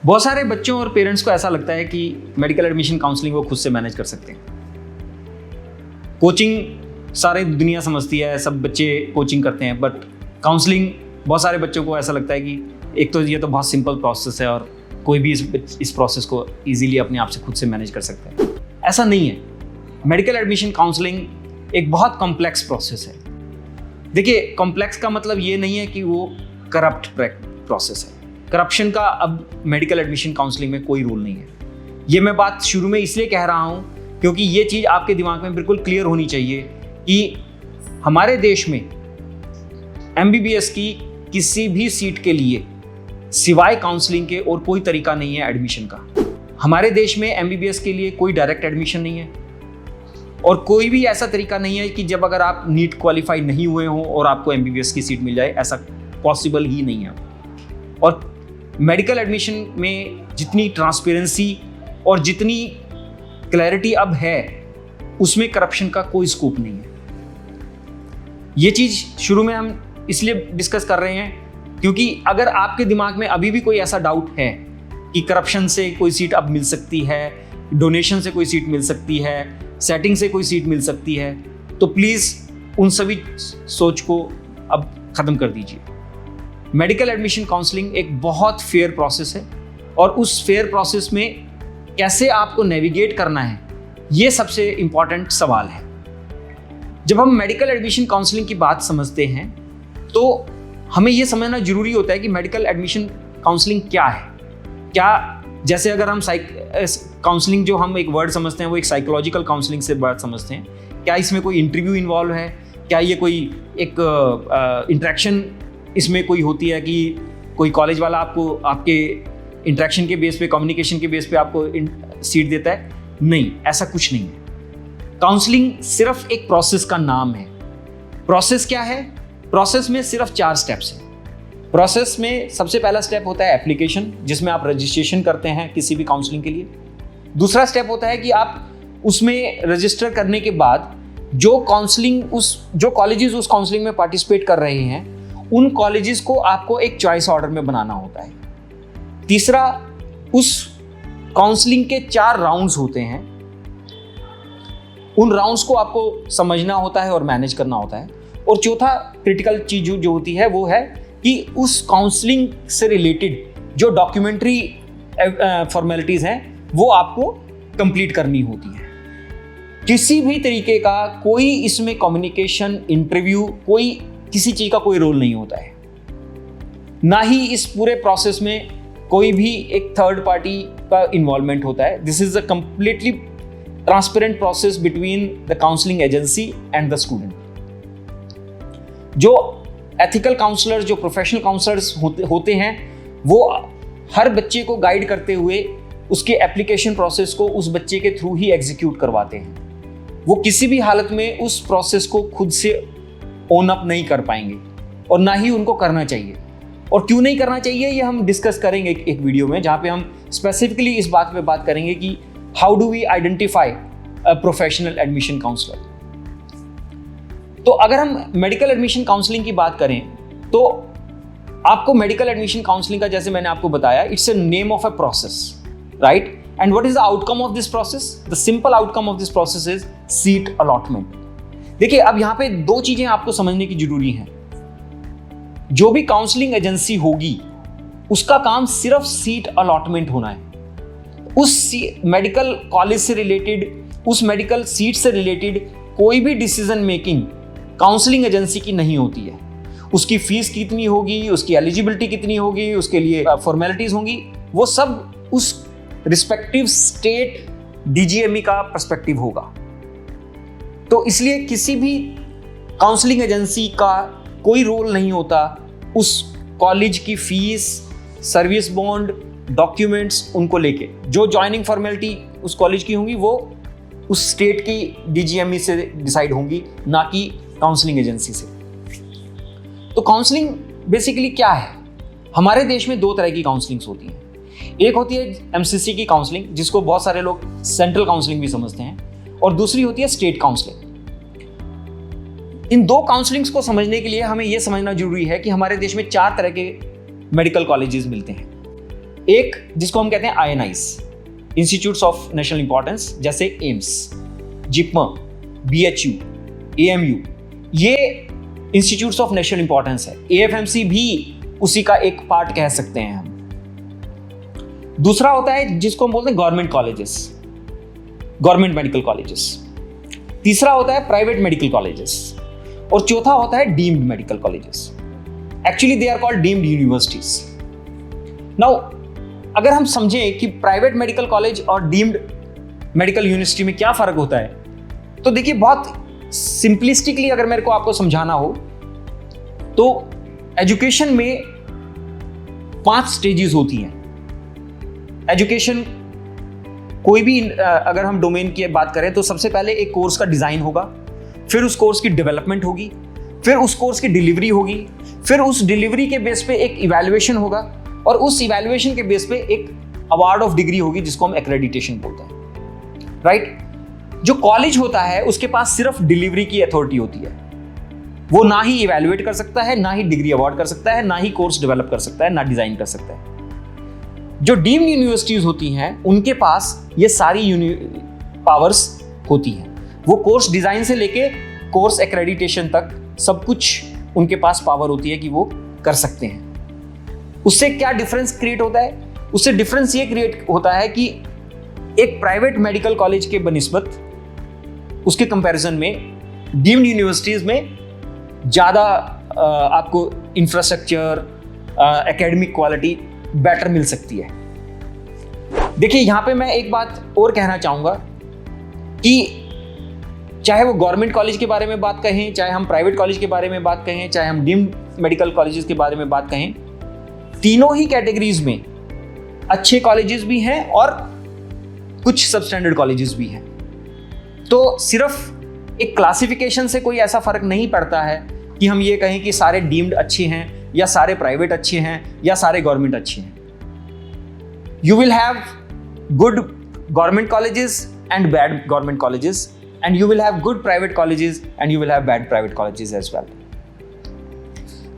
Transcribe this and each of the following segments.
बहुत सारे बच्चों और पेरेंट्स को ऐसा लगता है कि मेडिकल एडमिशन काउंसलिंग वो खुद से मैनेज कर सकते हैं। कोचिंग सारी दुनिया समझती है, सब बच्चे कोचिंग करते हैं, बट काउंसलिंग बहुत सारे बच्चों को ऐसा लगता है कि एक तो ये तो बहुत सिंपल प्रोसेस है और कोई भी इस प्रोसेस को इजीली अपने आप से खुद से मैनेज कर सकता है। ऐसा नहीं है। मेडिकल एडमिशन काउंसलिंग एक बहुत कॉम्प्लेक्स प्रोसेस है। देखिए, कॉम्प्लेक्स का मतलब ये नहीं है कि वो करप्ट प्रोसेस है। करप्शन का अब मेडिकल एडमिशन काउंसलिंग में कोई रोल नहीं है। ये मैं बात शुरू में इसलिए कह रहा हूँ क्योंकि ये चीज़ आपके दिमाग में बिल्कुल क्लियर होनी चाहिए कि हमारे देश में MBBS की किसी भी सीट के लिए सिवाय काउंसलिंग के और कोई तरीका नहीं है एडमिशन का। हमारे देश में MBBS के लिए कोई डायरेक्ट एडमिशन नहीं है और कोई भी ऐसा तरीका नहीं है कि जब अगर आप नीट क्वालिफाई नहीं हुए हों और आपको MBBS की सीट मिल जाए, ऐसा पॉसिबल ही नहीं है। और मेडिकल एडमिशन में जितनी ट्रांसपेरेंसी और जितनी क्लैरिटी अब है, उसमें करप्शन का कोई स्कोप नहीं है। ये चीज़ शुरू में हम इसलिए डिस्कस कर रहे हैं क्योंकि अगर आपके दिमाग में अभी भी कोई ऐसा डाउट है कि करप्शन से कोई सीट अब मिल सकती है, डोनेशन से कोई सीट मिल सकती है, सेटिंग से कोई सीट मिल सकती है, तो प्लीज़ उन सभी सोच को अब ख़त्म कर दीजिए। मेडिकल एडमिशन काउंसलिंग एक बहुत फेयर प्रोसेस है और उस फेयर प्रोसेस में कैसे आपको नेविगेट करना है, ये सबसे इम्पॉर्टेंट सवाल है। जब हम मेडिकल एडमिशन काउंसलिंग की बात समझते हैं तो हमें यह समझना जरूरी होता है कि मेडिकल एडमिशन काउंसलिंग क्या है। क्या जैसे अगर हम काउंसलिंग जो हम एक वर्ड समझते हैं वो एक साइकोलॉजिकल काउंसलिंग से बात समझते हैं, क्या इसमें कोई इंटरव्यू इन्वॉल्व है, क्या ये कोई एक इंटरेक्शन इसमें कोई होती है कि कोई कॉलेज वाला आपको आपके इंटरेक्शन के बेस पे, कम्युनिकेशन के बेस पे आपको सीट देता है? नहीं, ऐसा कुछ नहीं है। काउंसलिंग सिर्फ एक प्रोसेस का नाम है। प्रोसेस क्या है? प्रोसेस में सिर्फ 4 स्टेप्स हैं। प्रोसेस में सबसे पहला स्टेप होता है एप्लीकेशन, जिसमें आप रजिस्ट्रेशन करते हैं किसी भी काउंसलिंग के लिए। दूसरा स्टेप होता है कि आप उसमें रजिस्टर करने के बाद जो कॉलेजेस उस काउंसलिंग में पार्टिसिपेट कर रहे हैं, उन कॉलेजेस को आपको एक चॉइस ऑर्डर में बनाना होता है। तीसरा, उस काउंसलिंग के 4 राउंड्स होते हैं, उन राउंड्स को आपको समझना होता है और मैनेज करना होता है। और चौथा क्रिटिकल चीज जो होती है वो है कि उस काउंसलिंग से रिलेटेड जो डॉक्यूमेंट्री फॉर्मेलिटीज हैं वो आपको कंप्लीट करनी होती है। किसी भी तरीके का कोई इसमें कम्युनिकेशन, इंटरव्यू, कोई किसी चीज का कोई रोल नहीं होता है। ना ही इस पूरे प्रोसेस में कोई भी एक थर्ड पार्टी का इन्वॉल्वमेंट होता है। This is a completely transparent process between the counselling agency and the student. जो एथिकल काउंसलर्स, जो प्रोफेशनल काउंसलर्स होते हैं, वो हर बच्चे को गाइड करते हुए उसके एप्लीकेशन प्रोसेस को उस बच्चे के थ्रू ही एग्जीक्यूट करवाते हैं। वो किसी भी हालत में उस प्रोसेस को खुद से ओन अप नहीं कर पाएंगे और ना ही उनको करना चाहिए। और क्यों नहीं करना चाहिए ये हम डिस्कस करेंगे एक वीडियो में, जहाँ पे हम स्पेसिफिकली इस बात पे बात करेंगे कि how do we identify a professional admission counsellor. तो अगर हम मेडिकल एडमिशन काउंसलिंग की बात करें तो आपको मेडिकल एडमिशन काउंसलिंग का, जैसे मैंने आपको बताया, it's a name of a process, right? And what is the outcome of this process? The simple outcome of this process is seat allotment. देखिए, अब यहां पे 2 चीजें आपको समझने की जरूरी है। जो भी काउंसलिंग एजेंसी होगी उसका काम सिर्फ सीट अलॉटमेंट होना है। उस मेडिकल कॉलेज से रिलेटेड, उस मेडिकल सीट से रिलेटेड कोई भी डिसीजन मेकिंग काउंसलिंग एजेंसी की नहीं होती है। उसकी फीस कितनी होगी, उसकी एलिजिबिलिटी कितनी होगी, उसके लिए फॉर्मेलिटीज होंगी, वो सब उस रिस्पेक्टिव स्टेट DGME का पर्सपेक्टिव होगा। तो इसलिए किसी भी काउंसलिंग एजेंसी का कोई रोल नहीं होता उस कॉलेज की फीस, सर्विस बॉन्ड, डॉक्यूमेंट्स उनको लेके। जो ज्वाइनिंग फॉर्मेलिटी उस कॉलेज की होंगी वो उस स्टेट की DGME से डिसाइड होंगी, ना कि काउंसलिंग एजेंसी से। तो काउंसलिंग बेसिकली क्या है? हमारे देश में 2 तरह की काउंसलिंग्स होती हैं। एक होती है MCC की काउंसलिंग, जिसको बहुत सारे लोग सेंट्रल काउंसलिंग भी समझते हैं, और दूसरी होती है स्टेट काउंसलिंग। इन 2 काउंसलिंग्स को समझने के लिए हमें यह समझना जरूरी है कि हमारे देश में 4 तरह के मेडिकल कॉलेजेस मिलते हैं। एक जिसको हम कहते हैं INIs, institutes of national importance, जैसे एम्स, जिपमर, BHU, AMU, ये इंस्टीट्यूट्स ऑफ नेशनल इंपॉर्टेंस है। AFMC भी उसी का एक पार्ट कह सकते हैं हम। दूसरा होता है जिसको हम बोलते हैं government colleges, government medical colleges. तीसरा होता है प्राइवेट मेडिकल कॉलेजेस, और चौथा होता है deemed medical colleges. Actually they are called deemed universities. Now अगर हम समझें कि प्राइवेट मेडिकल कॉलेज और डीम्ड मेडिकल यूनिवर्सिटी में क्या फर्क होता है, तो देखिए बहुत सिंपलिस्टिकली अगर मेरे को आपको समझाना हो तो एजुकेशन में 5 स्टेजेस होती हैं। एजुकेशन कोई भी अगर हम डोमेन की बात करें तो सबसे पहले एक कोर्स का डिजाइन होगा, फिर उस कोर्स की डेवलपमेंट होगी, फिर उस कोर्स की डिलीवरी होगी, फिर उस डिलीवरी के बेस पे एक इवैल्यूएशन होगा, और उस इवैल्यूएशन के बेस पे एक अवार्ड ऑफ डिग्री होगी जिसको हम एक्रेडिटेशन बोलते हैं, राइट। जो कॉलेज होता है उसके पास सिर्फ डिलीवरी की अथॉरिटी होती है। वो ना ही इवैल्यूएट कर सकता है, ना ही डिग्री अवार्ड कर सकता है, ना ही कोर्स डेवलप कर सकता है, ना डिजाइन कर सकता है। जो डीम्ड यूनिवर्सिटीज होती हैं उनके पास ये सारी पावर्स होती हैं। वो कोर्स डिजाइन से लेके कोर्स एक्रेडिटेशन तक सब कुछ उनके पास पावर होती है कि वो कर सकते हैं। उससे क्या डिफरेंस क्रिएट होता है? उससे डिफरेंस ये क्रिएट होता है कि एक प्राइवेट मेडिकल कॉलेज के बनिस्बत उसके कंपैरिजन में डीम्ड यूनिवर्सिटीज में ज़्यादा आपको इंफ्रास्ट्रक्चर, एकेडमिक क्वालिटी बेटर मिल सकती है। देखिए यहाँ पे मैं एक बात और कहना चाहूँगा कि चाहे वो गवर्नमेंट कॉलेज के बारे में बात कहें, चाहे हम प्राइवेट कॉलेज के बारे में बात कहें, चाहे हम डीम्ड मेडिकल कॉलेजेस के बारे में बात कहें, तीनों ही कैटेगरीज में अच्छे कॉलेजेस भी हैं और कुछ सबस्टैंडर्ड कॉलेजेस भी हैं। तो सिर्फ एक क्लासिफिकेशन से कोई ऐसा फर्क नहीं पड़ता है कि हम ये कहें कि सारे डीम्ड अच्छे हैं या सारे प्राइवेट अच्छे हैं या सारे गवर्नमेंट अच्छे हैं। You will have good government colleges and bad government colleges, and you will have good private colleges and you will have bad private colleges as well.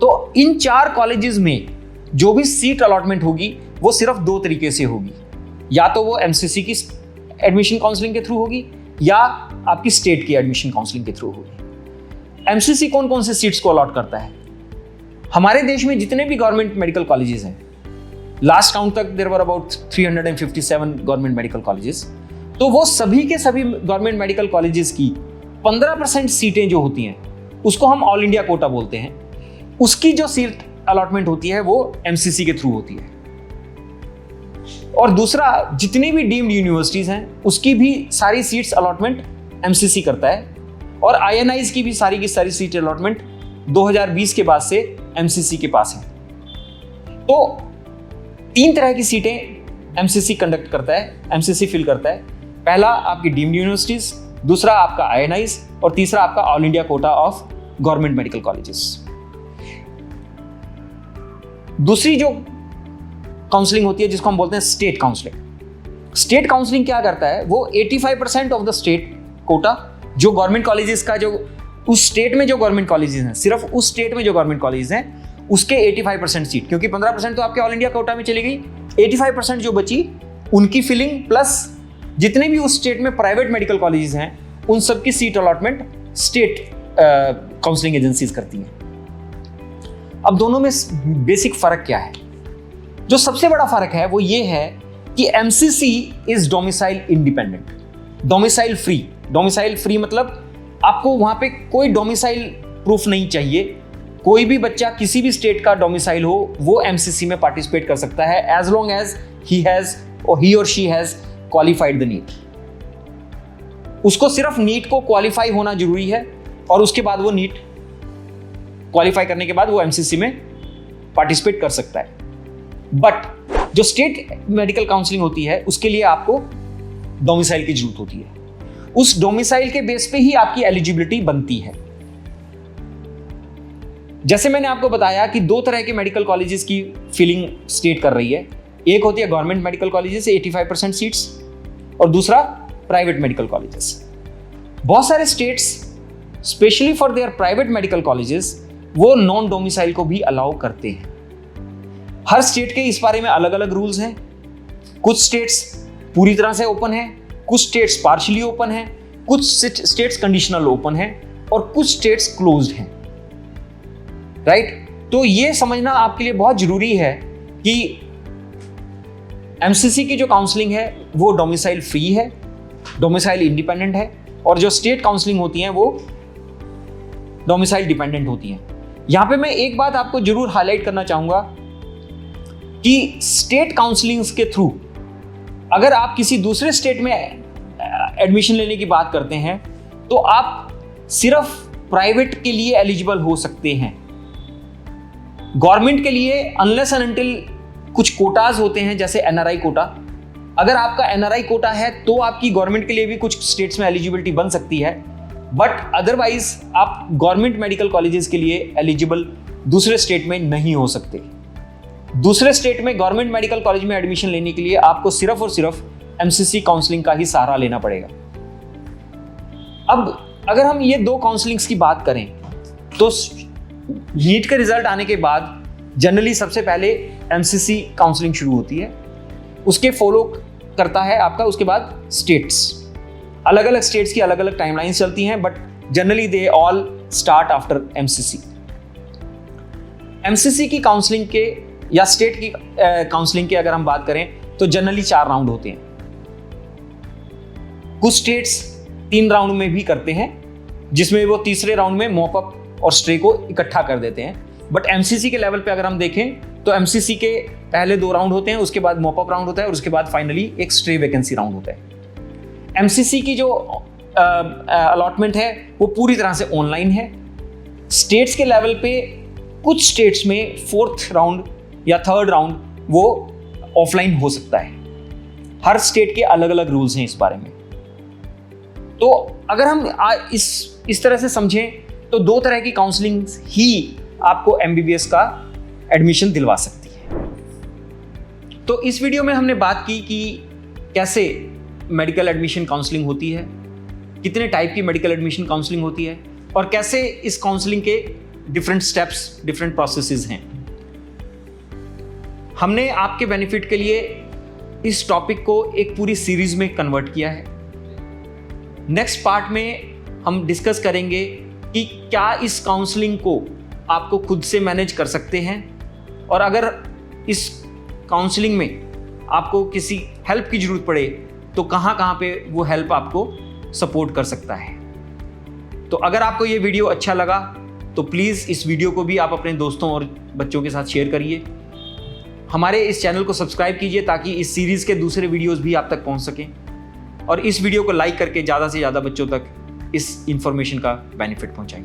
तो इन 4 कॉलेजेस में जो भी सीट अलॉटमेंट होगी वो सिर्फ 2 तरीके से होगी। या तो वो MCC की एडमिशन काउंसलिंग के थ्रू होगी या आपकी स्टेट की एडमिशन काउंसलिंग के थ्रू होगी। MCC कौन कौन से सीट्स को अलॉट करता है? हमारे देश में जितने भी गवर्नमेंट मेडिकल कॉलेजेस हैं, लास्ट काउंट तक there were about 357 government medical colleges. तो वो सभी के सभी गवर्नमेंट मेडिकल कॉलेजेस की 15% सीटें जो होती हैं उसको हम ऑल इंडिया कोटा बोलते हैं। उसकी जो सीट अलॉटमेंट होती है वो MCC के थ्रू होती है। और दूसरा, जितनी भी डीम्ड यूनिवर्सिटीज हैं उसकी भी सारी सीट्स अलॉटमेंट MCC करता है, और INIs की भी सारी सीट अलॉटमेंट 2020 के बाद से MCC के पास है। तो 3 तरह की सीटें MCC कंडक्ट करता है, MCC फिल करता है। पहला आपकी डीम्ड यूनिवर्सिटीज, दूसरा आपका INIs, और तीसरा आपका all India quota of government medical colleges. दूसरी जो काउंसलिंग होती है जिसको हम बोलते हैं स्टेट काउंसलिंग। स्टेट काउंसलिंग क्या करता है? वो 85% ऑफ द स्टेट कोटा, जो गवर्नमेंट कॉलेजेस का जो उस स्टेट में जो गवर्नमेंट कॉलेजेस हैं, सिर्फ उस स्टेट में जो गवर्नमेंट कॉलेजेस हैं उसके 85% सीट, क्योंकि 15% तो आपके ऑल इंडिया कोटा में चली गई, 85% जो बची उनकी फिलिंग प्लस जितने भी उस स्टेट में प्राइवेट मेडिकल कॉलेजेस हैं उन सब की seat allotment state counselling agencies करती हैं। अब दोनों में बेसिक फर्क क्या है? जो सबसे बड़ा फर्क है वो ये है कि MCC is domicile independent, domicile free. Domicile free मतलब आपको वहां पे कोई डोमिसाइल प्रूफ नहीं चाहिए। कोई भी बच्चा किसी भी स्टेट का डोमिसाइल हो वो MCC में पार्टिसिपेट कर सकता है, एज लॉन्ग एज ही और she has qualified the NEET. उसको सिर्फ नीट को क्वालिफाई होना जरूरी है, और उसके बाद वो नीट क्वालिफाई करने के बाद वो MCC में पार्टिसिपेट कर सकता है। बट जो स्टेट मेडिकल काउंसलिंग होती है उसके लिए आपको डोमिसाइल की जरूरत होती है। उस डोमिसाइल के बेस पे ही आपकी एलिजिबिलिटी बनती है। जैसे मैंने आपको बताया कि 2 तरह के मेडिकल कॉलेजेस की फिलिंग स्टेट कर रही है। एक होती है गवर्नमेंट मेडिकल कॉलेजेस 85% सीट्स, और दूसरा प्राइवेट मेडिकल कॉलेजेस। बहुत सारे states specially for their private medical colleges वो नॉन डोमिसाइल को भी अलाउ करते हैं। हर स्टेट के इस बारे में अलग अलग रूल्स हैं। कुछ स्टेट्स पूरी तरह से ओपन है, कुछ स्टेट्स पार्शियली ओपन है, कुछ स्टेट्स कंडीशनल ओपन है और कुछ स्टेट्स क्लोज्ड हैं, राइट। तो ये समझना आपके लिए बहुत जरूरी है कि एमसीसी की जो काउंसलिंग है वो डोमिसाइल फ्री है, डोमिसाइल इंडिपेंडेंट है, और जो स्टेट काउंसलिंग होती हैं वो डोमिसाइल डिपेंडेंट होती हैं। यहां पे मैं एक बात आपको जरूर हाईलाइट करना चाहूंगा कि स्टेट काउंसलिंग्स के थ्रू अगर आप किसी दूसरे स्टेट में एडमिशन लेने की बात करते हैं तो आप सिर्फ प्राइवेट के लिए एलिजिबल हो सकते हैं। गवर्नमेंट के लिए अनलेस एंड अनटिल कुछ कोटाज होते हैं, जैसे एनआरआई कोटा। अगर आपका एनआरआई कोटा है तो आपकी गवर्नमेंट के लिए भी कुछ स्टेट्स में एलिजिबिलिटी बन सकती है, बट अदरवाइज आप गवर्नमेंट मेडिकल कॉलेजेस के लिए एलिजिबल दूसरे स्टेट में नहीं हो सकते। दूसरे स्टेट में गवर्नमेंट मेडिकल कॉलेज में एडमिशन लेने के लिए आपको सिर्फ और सिर्फ एमसीसी काउंसलिंग का ही सहारा लेना पड़ेगा। अब अगर हम ये दो काउंसलिंग्स की बात करें तो नीट के रिजल्ट आने के बाद जनरली सबसे पहले एमसीसी काउंसलिंग शुरू होती है, उसके फॉलो करता है आपका उसके बाद स्टेट्स। अलग अलग स्टेट्स की अलग अलग टाइमलाइंस चलती हैं, but generally they all start after MCC. MCC की काउंसलिंग के या स्टेट की काउंसलिंग की अगर हम बात करें तो जनरली 4 राउंड होते हैं। कुछ स्टेट्स 3 राउंड में भी करते हैं, जिसमें वो तीसरे राउंड में मॉप अप और स्ट्रे को इकट्ठा कर देते हैं। बट एमसीसी के लेवल पे अगर हम देखें तो एमसीसी के पहले 2 राउंड होते हैं, उसके बाद मॉप अप राउंड होता है और उसके बाद फाइनली एक स्ट्रे वैकेंसी राउंड होता है। एमसीसी की जो अलॉटमेंट है वो पूरी तरह से ऑनलाइन है। स्टेट्स के लेवल पे कुछ स्टेट्स में 4th राउंड या 3rd राउंड वो ऑफलाइन हो सकता है। हर स्टेट के अलग अलग रूल्स हैं इस बारे में। तो अगर हम इस तरह से समझें तो 2 तरह की काउंसलिंग ही आपको एमबीबीएस का एडमिशन दिलवा सकती है। तो इस वीडियो में हमने बात की कि कैसे मेडिकल एडमिशन काउंसलिंग होती है, कितने टाइप की मेडिकल एडमिशन काउंसलिंग होती है और कैसे इस काउंसलिंग के डिफरेंट स्टेप्स, डिफरेंट प्रोसेसेस हैं। हमने आपके बेनिफिट के लिए इस टॉपिक को एक पूरी सीरीज में कन्वर्ट किया है। नेक्स्ट पार्ट में हम डिस्कस करेंगे कि क्या इस काउंसलिंग को आपको खुद से मैनेज कर सकते हैं, और अगर इस काउंसलिंग में आपको किसी हेल्प की जरूरत पड़े तो कहाँ पे वो हेल्प आपको सपोर्ट कर सकता है। तो अगर आपको ये वीडियो अच्छा लगा तो प्लीज़ इस वीडियो को भी आप अपने दोस्तों और बच्चों के साथ शेयर करिए। हमारे इस चैनल को सब्सक्राइब कीजिए ताकि इस सीरीज़ के दूसरे वीडियोस भी आप तक पहुंच सकें, और इस वीडियो को लाइक करके ज़्यादा से ज़्यादा बच्चों तक इस इंफॉर्मेशन का बेनिफिट पहुंचाएं।